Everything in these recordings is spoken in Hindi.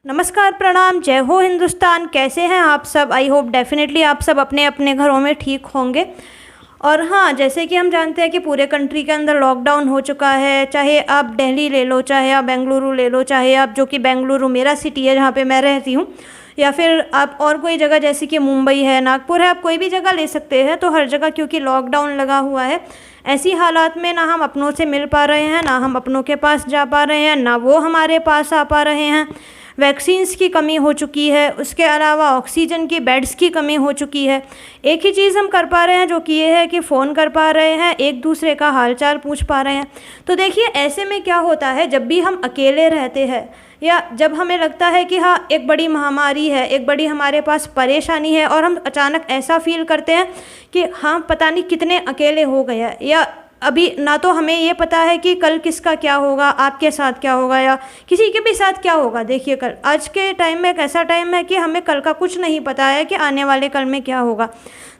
नमस्कार, प्रणाम, जय हो हिंदुस्तान। कैसे हैं आप सब? आई होप डेफिनेटली आप सब अपने अपने घरों में ठीक होंगे। और हाँ, जैसे कि हम जानते हैं कि पूरे कंट्री के अंदर लॉकडाउन हो चुका है। चाहे आप दिल्ली ले लो, चाहे आप बेंगलुरु ले लो, चाहे आप, जो कि बेंगलुरु मेरा सिटी है जहाँ पे मैं रहती हूँ, या फिर आप और कोई जगह जैसे कि मुंबई है, नागपुर है, आप कोई भी जगह ले सकते हैं। तो हर जगह क्योंकि लॉकडाउन लगा हुआ है, ऐसी हालात में ना हम अपनों से मिल पा रहे हैं, ना हम अपनों के पास जा पा रहे हैं, ना वो हमारे पास आ पा रहे हैं। वैक्सीन्स की कमी हो चुकी है, उसके अलावा ऑक्सीजन की बेड्स की कमी हो चुकी है। एक ही चीज़ हम कर पा रहे हैं, जो कि ये है कि फ़ोन कर पा रहे हैं, एक दूसरे का हालचाल पूछ पा रहे हैं। तो देखिए, ऐसे में क्या होता है, जब भी हम अकेले रहते हैं या जब हमें लगता है कि हाँ, एक बड़ी महामारी है, एक बड़ी हमारे पास परेशानी है, और हम अचानक ऐसा फील करते हैं कि हाँ, पता नहीं कितने अकेले हो गए हैं, या अभी ना तो हमें ये पता है कि कल किसका क्या होगा, आपके साथ क्या होगा या किसी के भी साथ क्या होगा। देखिए, कल, आज के टाइम में एक ऐसा टाइम है कि हमें कल का कुछ नहीं पता है कि आने वाले कल में क्या होगा।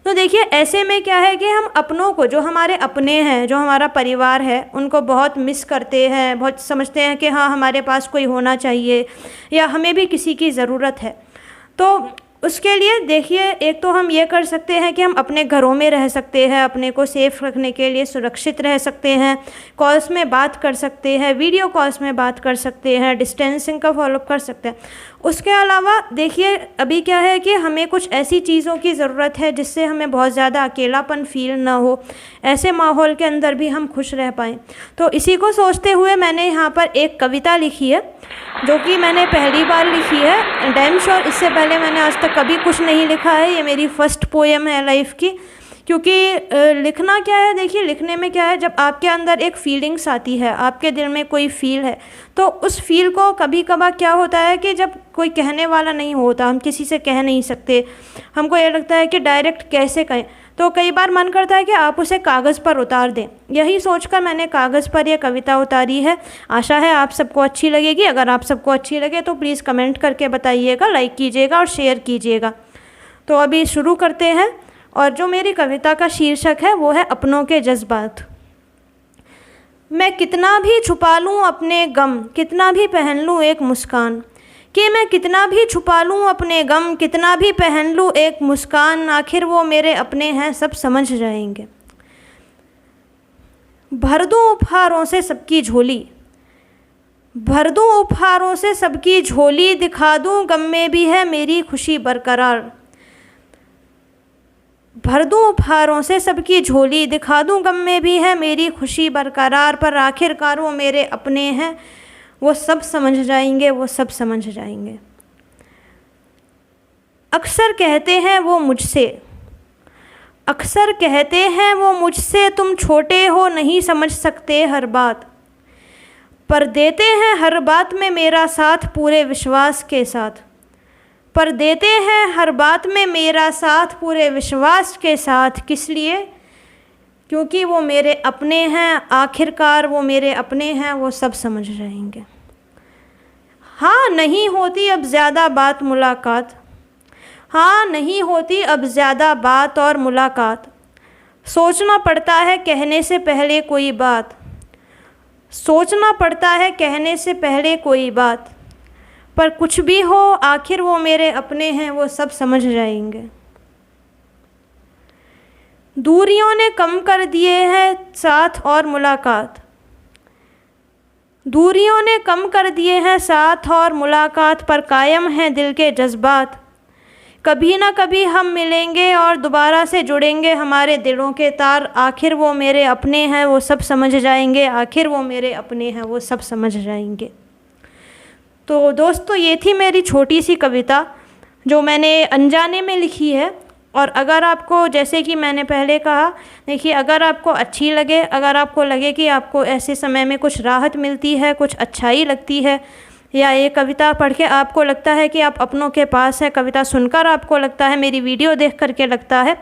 तो देखिए, ऐसे में क्या है कि हम अपनों को, जो हमारे अपने हैं, जो हमारा परिवार है, उनको बहुत मिस करते हैं, बहुत समझते हैं कि हाँ, हमारे पास कोई होना चाहिए या हमें भी किसी की ज़रूरत है। तो उसके लिए देखिए, एक तो हम ये कर सकते हैं कि हम अपने घरों में रह सकते हैं, अपने को सेफ़ रखने के लिए सुरक्षित रह सकते हैं, कॉल्स में बात कर सकते हैं, वीडियो कॉल्स में बात कर सकते हैं, डिस्टेंसिंग का फॉलोअप कर सकते हैं। उसके अलावा देखिए, अभी क्या है कि हमें कुछ ऐसी चीज़ों की ज़रूरत है जिससे हमें बहुत ज़्यादा अकेलापन फील ना हो, ऐसे माहौल के अंदर भी हम खुश रह पाएँ। तो इसी को सोचते हुए मैंने यहाँ पर एक कविता लिखी है, जो कि मैंने पहली बार लिखी है। डैम श्योर इससे पहले मैंने आज तक कभी कुछ नहीं लिखा है। ये मेरी फर्स्ट पोएम है लाइफ की। क्योंकि लिखना क्या है, देखिए, लिखने में क्या है, जब आपके अंदर एक फीलिंग्स आती है, आपके दिल में कोई फील है, तो उस फील को कभी कभार क्या होता है कि जब कोई कहने वाला नहीं होता, हम किसी से कह नहीं सकते, हमको ये लगता है कि डायरेक्ट कैसे कहें, तो कई बार मन करता है कि आप उसे कागज़ पर उतार दें। यही सोचकर मैंने कागज़ पर यह कविता उतारी है। आशा है आप सबको अच्छी लगेगी। अगर आप सबको अच्छी लगे तो प्लीज़ कमेंट करके बताइएगा, लाइक कीजिएगा और शेयर कीजिएगा। तो अभी शुरू करते हैं। और जो मेरी कविता का शीर्षक है वो है अपनों के जज्बात। मैं कितना भी छुपा लूँ अपने गम, कितना भी पहन लूँ एक मुस्कान, कि मैं कितना भी छुपा लूँ अपने गम, कितना भी पहन लूँ एक मुस्कान, आखिर वो मेरे अपने हैं, सब समझ जाएंगे। भर दूँ उपहारों से सबकी झोली, भर दूँ उपहारों से सबकी झोली, दिखा दूँ गम में भी है मेरी खुशी बरकरार। भर दूँ उपहारों से सबकी झोली, दिखा दूँ गम में भी है मेरी खुशी बरकरार, पर आखिरकार वो मेरे अपने हैं, वो सब समझ जाएंगे, वो सब समझ जाएंगे। अक्सर कहते हैं वो मुझसे, अक्सर कहते हैं वो मुझसे, तुम छोटे हो नहीं समझ सकते हर बात, पर देते हैं हर बात में मेरा साथ पूरे विश्वास के साथ, पर देते हैं हर बात में मेरा साथ पूरे विश्वास के साथ। किस लिए? क्योंकि वो मेरे अपने हैं, आखिरकार वो मेरे अपने हैं, वो सब समझ जाएंगे। हाँ, नहीं होती अब ज़्यादा बात मुलाकात, हाँ, नहीं होती अब ज़्यादा बात और मुलाकात, सोचना पड़ता है कहने से पहले कोई बात, सोचना पड़ता है कहने से पहले कोई बात, पर कुछ भी हो आखिर वो मेरे अपने हैं, वो सब समझ जाएंगे। दूरियों ने कम कर दिए हैं साथ और मुलाकात, दूरियों ने कम कर दिए हैं साथ और मुलाकात, पर कायम हैं दिल के जज्बात, कभी ना कभी हम मिलेंगे और दोबारा से जुड़ेंगे हमारे दिलों के तार, आखिर वो मेरे अपने हैं, वो सब समझ जाएंगे, आखिर वो मेरे अपने हैं, वो सब समझ जाएंगे। तो दोस्तों, ये थी मेरी छोटी सी कविता जो मैंने अनजाने में लिखी है। और अगर आपको, जैसे कि मैंने पहले कहा, देखिए, अगर आपको अच्छी लगे, अगर आपको लगे कि आपको ऐसे समय में कुछ राहत मिलती है, कुछ अच्छाई लगती है, या ये कविता पढ़ के आपको लगता है कि आप अपनों के पास है, कविता सुनकर आपको लगता है, मेरी वीडियो देख करके लगता है,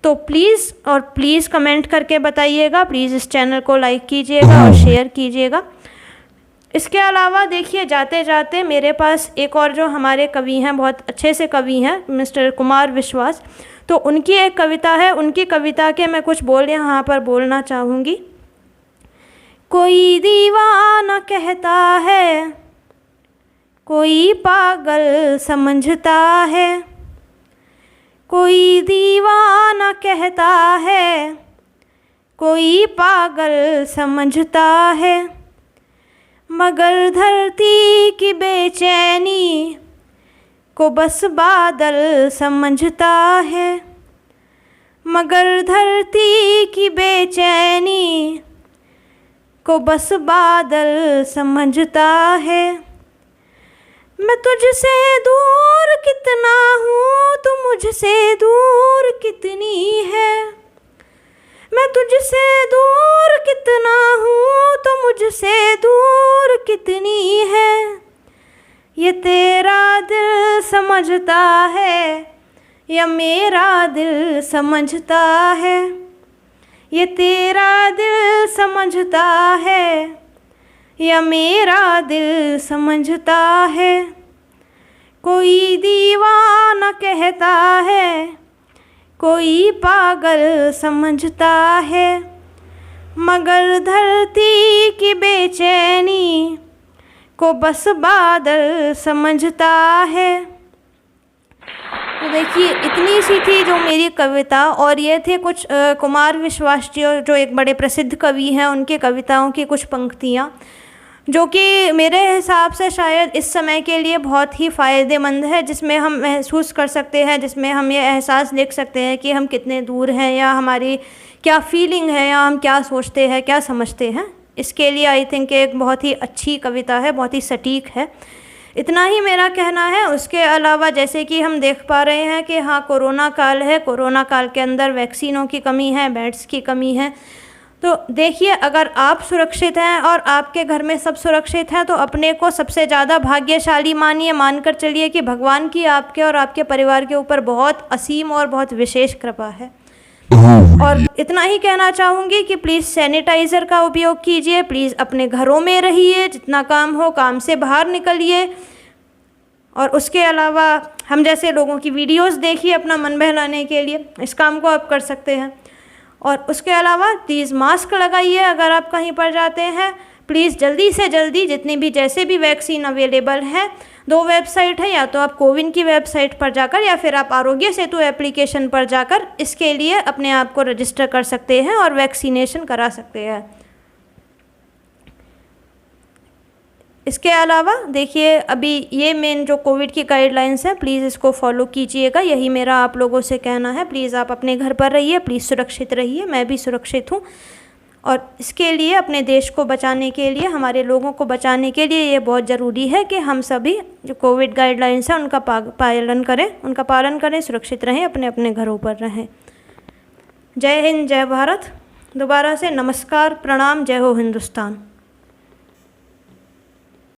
तो प्लीज़ और प्लीज़ कमेंट करके बताइएगा। प्लीज़ इस चैनल को लाइक कीजिएगा और शेयर कीजिएगा। इसके अलावा देखिए, जाते जाते मेरे पास एक और जो हमारे कवि हैं, बहुत अच्छे से कवि हैं, मिस्टर कुमार विश्वास, तो उनकी एक कविता है, उनकी कविता के मैं कुछ बोल यहाँ पर बोलना चाहूँगी। कोई दीवाना कहता है, कोई पागल समझता है, कोई दीवाना कहता है, कोई पागल समझता है, मगर धरती की बेचैनी को बस बादल समझता है, मगर धरती की बेचैनी को बस बादल समझता है। मैं तुझसे दूर कितना हूँ, तू मुझसे दूर कितनी है। मैं तुझसे दूर कितना हूँ, तो मुझसे दूर कितनी है। ये तेरा दिल समझता है या मेरा दिल समझता है। ये तेरा दिल समझता है या मेरा दिल समझता है। कोई दीवाना कहता है, कोई पागल समझता है, मगर धरती की बेचैनी को बस बादल समझता है। तो देखिए, इतनी सी थी जो मेरी कविता, और ये थे कुछ कुमार विश्वास जी जो एक बड़े प्रसिद्ध कवि हैं, उनके कविताओं की कुछ पंक्तियाँ, जो कि मेरे हिसाब से शायद इस समय के लिए बहुत ही फ़ायदेमंद है, जिसमें हम महसूस कर सकते हैं, जिसमें हम ये एहसास देख सकते हैं कि हम कितने दूर हैं, या हमारी क्या फीलिंग है, या हम क्या सोचते हैं, क्या समझते हैं। इसके लिए आई थिंक एक बहुत ही अच्छी कविता है, बहुत ही सटीक है। इतना ही मेरा कहना है। उसके अलावा जैसे कि हम देख पा रहे हैं कि हाँ, कोरोना काल है, कोरोना काल के अंदर वैक्सीनों की कमी है, बेड्स की कमी है। तो देखिए, अगर आप सुरक्षित हैं और आपके घर में सब सुरक्षित हैं, तो अपने को सबसे ज़्यादा भाग्यशाली मानिए, मानकर चलिए कि भगवान की आपके और आपके परिवार के ऊपर बहुत असीम और बहुत विशेष कृपा है। और इतना ही कहना चाहूँगी कि प्लीज़ सैनिटाइज़र का उपयोग कीजिए, प्लीज़ अपने घरों में रहिए, जितना काम हो काम से बाहर निकलिए। और उसके अलावा हम जैसे लोगों की वीडियोस देखिए अपना मन बहलाने के लिए, इस काम को आप कर सकते हैं। और उसके अलावा प्लीज़ मास्क लगाइए अगर आप कहीं पर जाते हैं। प्लीज़ जल्दी से जल्दी जितनी भी जैसे भी वैक्सीन अवेलेबल हैं, 2 वेबसाइट है, या तो आप कोविन की वेबसाइट पर जाकर या फिर आप आरोग्य सेतु एप्लीकेशन पर जाकर इसके लिए अपने आप को रजिस्टर कर सकते हैं और वैक्सीनेशन करा सकते हैं। इसके अलावा देखिए, अभी ये मेन जो कोविड की गाइडलाइंस है, प्लीज़ इसको फॉलो कीजिएगा, यही मेरा आप लोगों से कहना है। प्लीज़ आप अपने घर पर रहिए, प्लीज़ सुरक्षित रहिए, मैं भी सुरक्षित हूँ। और इसके लिए अपने देश को बचाने के लिए, हमारे लोगों को बचाने के लिए ये बहुत ज़रूरी है कि हम सभी जो कोविड गाइडलाइंस हैं उनका पालन करें, सुरक्षित रहें, अपने अपने घरों पर रहें। जय हिंद, जय भारत। दोबारा से नमस्कार, प्रणाम, जय हो हिंदुस्तान।